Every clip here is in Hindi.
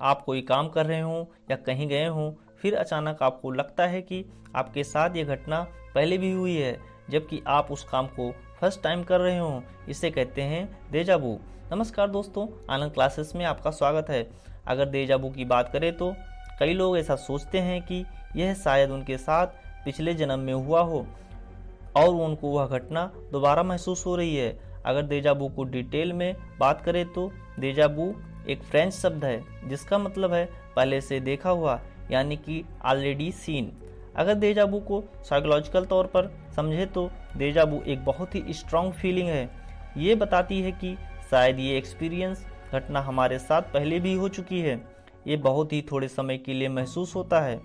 आप कोई काम कर रहे हों या कहीं गए हों, फिर अचानक आपको लगता है कि आपके साथ ये घटना पहले भी हुई है, जबकि आप उस काम को फर्स्ट टाइम कर रहे हों। इसे कहते हैं डेजा वू। नमस्कार दोस्तों, आनंद क्लासेस में आपका स्वागत है। अगर डेजा वू की बात करें तो कई लोग ऐसा सोचते हैं कि यह शायद उनके साथ पिछले जन्म में हुआ हो और उनको वह घटना दोबारा महसूस हो रही है। अगर डेजा वू को डिटेल में बात करें तो डेजा वू एक फ्रेंच शब्द है जिसका मतलब है पहले से देखा हुआ, यानी कि ऑलरेडी सीन। अगर डेजा वू को साइकोलॉजिकल तौर पर समझे तो डेजा वू एक बहुत ही स्ट्रांग फीलिंग है। ये बताती है कि शायद ये एक्सपीरियंस घटना हमारे साथ पहले भी हो चुकी है। ये बहुत ही थोड़े समय के लिए महसूस होता है,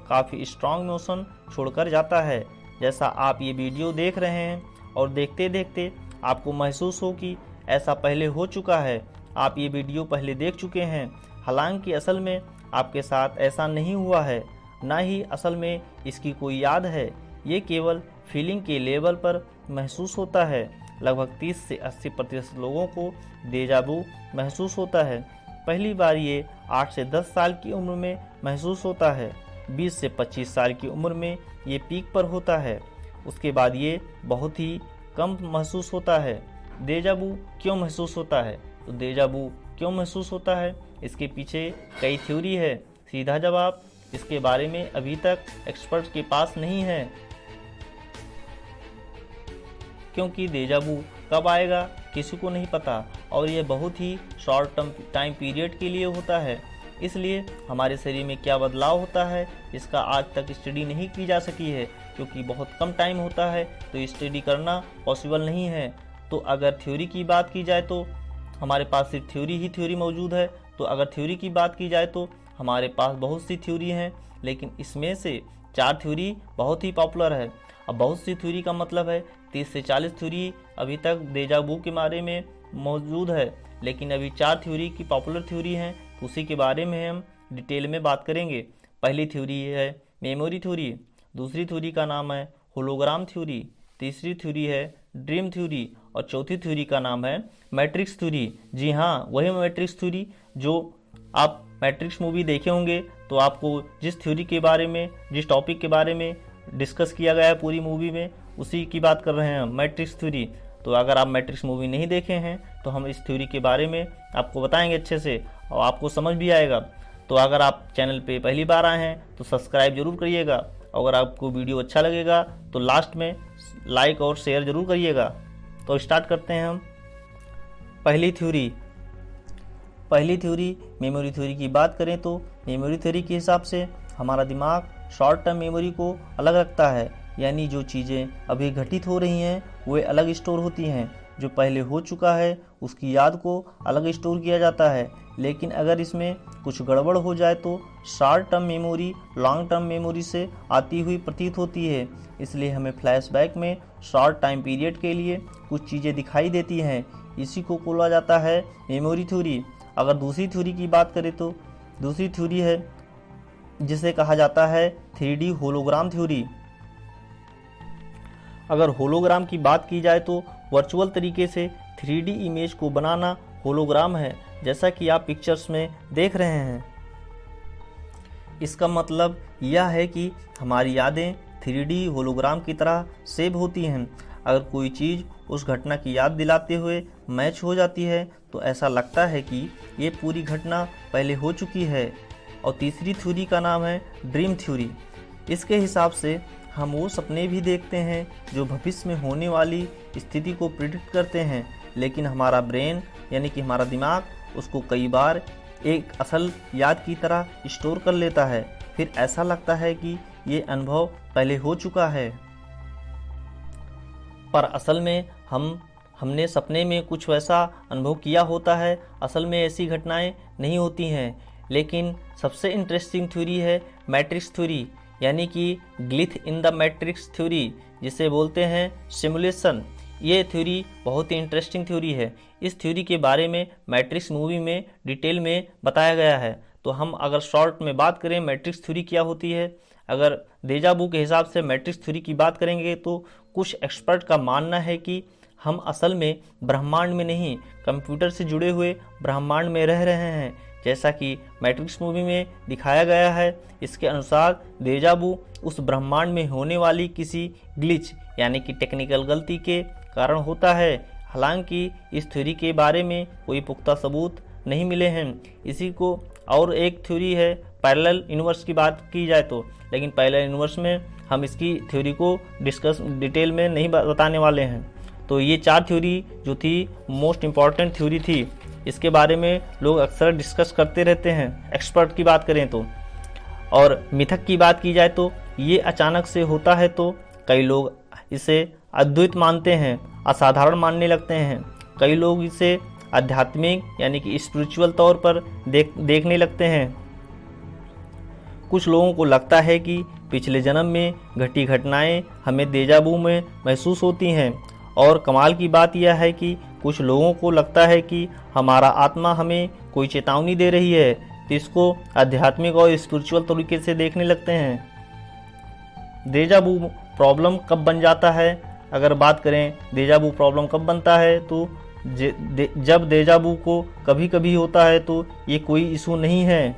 काफ़ी स्ट्रांग इमोशन छोड़कर जाता है। जैसा आप ये वीडियो देख रहे हैं और देखते देखते आपको महसूस हो कि ऐसा पहले हो चुका है, आप ये वीडियो पहले देख चुके हैं। हालांकि असल में आपके साथ ऐसा नहीं हुआ है, ना ही असल में इसकी कोई याद है। ये केवल फीलिंग के लेवल पर महसूस होता है। लगभग 30 से 80% लोगों को डेजा वू महसूस होता है। पहली बार ये 8 से 10 साल की उम्र में महसूस होता है। 20 से 25 साल की उम्र में ये पीक पर होता है। उसके बाद ये बहुत ही कम महसूस होता है। डेजा वू क्यों महसूस होता है? तो डेजा वू क्यों महसूस होता है, इसके पीछे कई थ्योरी है। सीधा जवाब इसके बारे में अभी तक एक्सपर्ट्स के पास नहीं है, क्योंकि डेजा वू कब आएगा किसी को नहीं पता और यह बहुत ही शॉर्ट टाइम पीरियड के लिए होता है। इसलिए हमारे शरीर में क्या बदलाव होता है इसका आज तक स्टडी नहीं की जा सकी है, क्योंकि बहुत कम टाइम होता है तो स्टडी करना पॉसिबल नहीं है। तो अगर थ्योरी की बात की जाए तो हमारे पास सिर्फ थ्योरी ही थ्योरी मौजूद है। तो अगर थ्योरी की बात की जाए तो हमारे पास बहुत सी थ्योरी हैं, लेकिन इसमें से 4 थ्योरी बहुत ही पॉपुलर है। अब बहुत सी थ्योरी का मतलब है 30 से 40 थ्योरी अभी तक डेजा वू के बारे में मौजूद है, लेकिन अभी 4 थ्योरी की पॉपुलर थ्योरी हैं, उसी के बारे में हम डिटेल में बात करेंगे। पहली थ्योरी है मेमोरी थ्योरी, दूसरी थ्योरी का नाम है होलोग्राम थ्योरी, तीसरी थ्योरी है ड्रीम थ्योरी और चौथी थ्योरी का नाम है मैट्रिक्स थ्योरी। जी हाँ, वही मैट्रिक्स थ्योरी जो आप मैट्रिक्स मूवी देखे होंगे तो आपको जिस थ्योरी के बारे में, जिस टॉपिक के बारे में डिस्कस किया गया है पूरी मूवी में, उसी की बात कर रहे हैं, मैट्रिक्स थ्योरी। तो अगर आप मैट्रिक्स मूवी नहीं देखे हैं तो हम इस थ्योरी के बारे में आपको बताएंगे अच्छे से और आपको समझ भी आएगा। तो अगर आप चैनल पे पहली बार आए हैं तो सब्सक्राइब जरूर करिएगा। अगर आपको वीडियो अच्छा लगेगा तो लास्ट में लाइक और शेयर जरूर करिएगा। तो स्टार्ट करते हैं हम। पहली थ्योरी मेमोरी थ्योरी की बात करें तो मेमोरी थ्योरी के हिसाब से हमारा दिमाग शॉर्ट टर्म मेमोरी को अलग रखता है, यानी जो चीज़ें अभी घटित हो रही हैं वे अलग स्टोर होती हैं। जो पहले हो चुका है उसकी याद को अलग स्टोर किया जाता है। लेकिन अगर इसमें कुछ गड़बड़ हो जाए तो short term memory long term memory से आती हुई प्रतीत होती है। इसलिए हमें फ्लैशबैक में शॉर्ट टाइम पीरियड के लिए कुछ चीज़ें दिखाई देती हैं। इसी को बोला जाता है मेमोरी थ्योरी। अगर दूसरी थ्योरी की बात करें तो दूसरी थ्योरी है जिसे कहा जाता है 3D होलोग्राम थ्योरी। अगर होलोग्राम की बात की जाए तो वर्चुअल तरीके से 3D इमेज को बनाना होलोग्राम है, जैसा कि आप पिक्चर्स में देख रहे हैं। इसका मतलब यह है कि हमारी यादें 3D होलोग्राम की तरह सेव होती हैं। अगर कोई चीज़ उस घटना की याद दिलाते हुए मैच हो जाती है तो ऐसा लगता है कि ये पूरी घटना पहले हो चुकी है। और तीसरी थ्योरी का नाम है ड्रीम थ्योरी। इसके हिसाब से हम वो सपने भी देखते हैं जो भविष्य में होने वाली स्थिति को प्रिडिक्ट करते हैं, लेकिन हमारा ब्रेन यानी कि हमारा दिमाग उसको कई बार एक असल याद की तरह स्टोर कर लेता है। फिर ऐसा लगता है कि ये अनुभव पहले हो चुका है, पर असल में हमने सपने में कुछ वैसा अनुभव किया होता है। असल में ऐसी घटनाएं नहीं होती हैं। लेकिन सबसे इंटरेस्टिंग थ्योरी है मैट्रिक्स थ्योरी, यानी कि glitch in the matrix theory, जिसे बोलते हैं सिमुलेशन। ये थ्योरी बहुत ही इंटरेस्टिंग थ्योरी है। इस थ्योरी के बारे में मैट्रिक्स मूवी में डिटेल में बताया गया है। तो हम अगर शॉर्ट में बात करें मैट्रिक्स थ्योरी क्या होती है, अगर डेजा वू के हिसाब से मैट्रिक्स थ्योरी की बात करेंगे तो कुछ एक्सपर्ट का मानना है कि हम असल में ब्रह्मांड में नहीं, कंप्यूटर से जुड़े हुए ब्रह्मांड में रह रहे हैं। जैसा कि मैट्रिक्स मूवी में दिखाया गया है। इसके अनुसार डेजा वू उस ब्रह्मांड में होने वाली किसी ग्लिच यानी कि टेक्निकल गलती के कारण होता है। हालांकि इस थ्योरी के बारे में कोई पुख्ता सबूत नहीं मिले हैं। इसी को और एक थ्योरी है पैरेलल यूनिवर्स की बात की जाए तो, लेकिन पैरेलल यूनिवर्स में हम इसकी थ्योरी को डिस्कस डिटेल में नहीं बताने वाले हैं। तो ये 4 थ्योरी जो थी मोस्ट इम्पॉर्टेंट थ्योरी थी, इसके बारे में लोग अक्सर डिस्कस करते रहते हैं एक्सपर्ट की बात करें तो। और मिथक की बात की जाए तो ये अचानक से होता है तो कई लोग इसे अद्वैत मानते हैं, असाधारण मानने लगते हैं। कई लोग इसे आध्यात्मिक यानी कि स्पिरिचुअल तौर पर देखने लगते हैं। कुछ लोगों को लगता है कि पिछले जन्म में घटी घटनाएं हमें डेजा वू में महसूस होती हैं। और कमाल की बात यह है कि कुछ लोगों को लगता है कि हमारा आत्मा हमें कोई चेतावनी दे रही है, तो इसको आध्यात्मिक और स्पिरिचुअल तरीके से देखने लगते हैं। डेजा वू प्रॉब्लम कब बन जाता है? अगर बात करें डेजा वू प्रॉब्लम कब बनता है, तो जब डेजा वू को कभी कभी होता है तो ये कोई इशू नहीं है।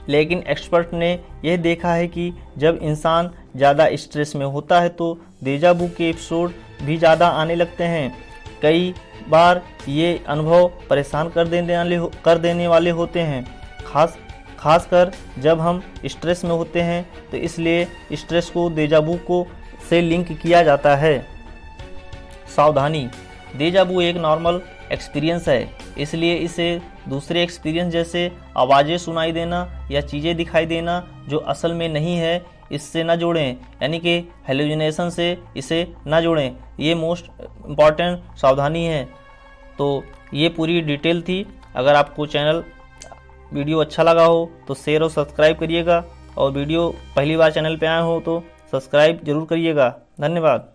लेकिन एक्सपर्ट ने यह देखा है कि जब इंसान ज़्यादा स्ट्रेस में होता है तो डेजा वू के एपिसोड भी ज़्यादा आने लगते हैं। कई बार ये अनुभव परेशान कर देने वाले होते हैं, खासकर जब हम स्ट्रेस में होते हैं। तो इसलिए स्ट्रेस को डेजा वू को से लिंक किया जाता है। सावधानी, डेजा वू एक नॉर्मल एक्सपीरियंस है, इसलिए इसे दूसरे एक्सपीरियंस जैसे आवाज़ें सुनाई देना या चीज़ें दिखाई देना जो असल में नहीं है, इससे न जोड़ें, यानी कि हेलुसिनेशन से इसे न जोड़ें। ये मोस्ट इम्पॉर्टेंट सावधानी है। तो ये पूरी डिटेल थी। अगर आपको वीडियो अच्छा लगा हो तो शेयर और सब्सक्राइब करिएगा, और वीडियो पहली बार चैनल पे आए हो तो सब्सक्राइब जरूर करिएगा। धन्यवाद।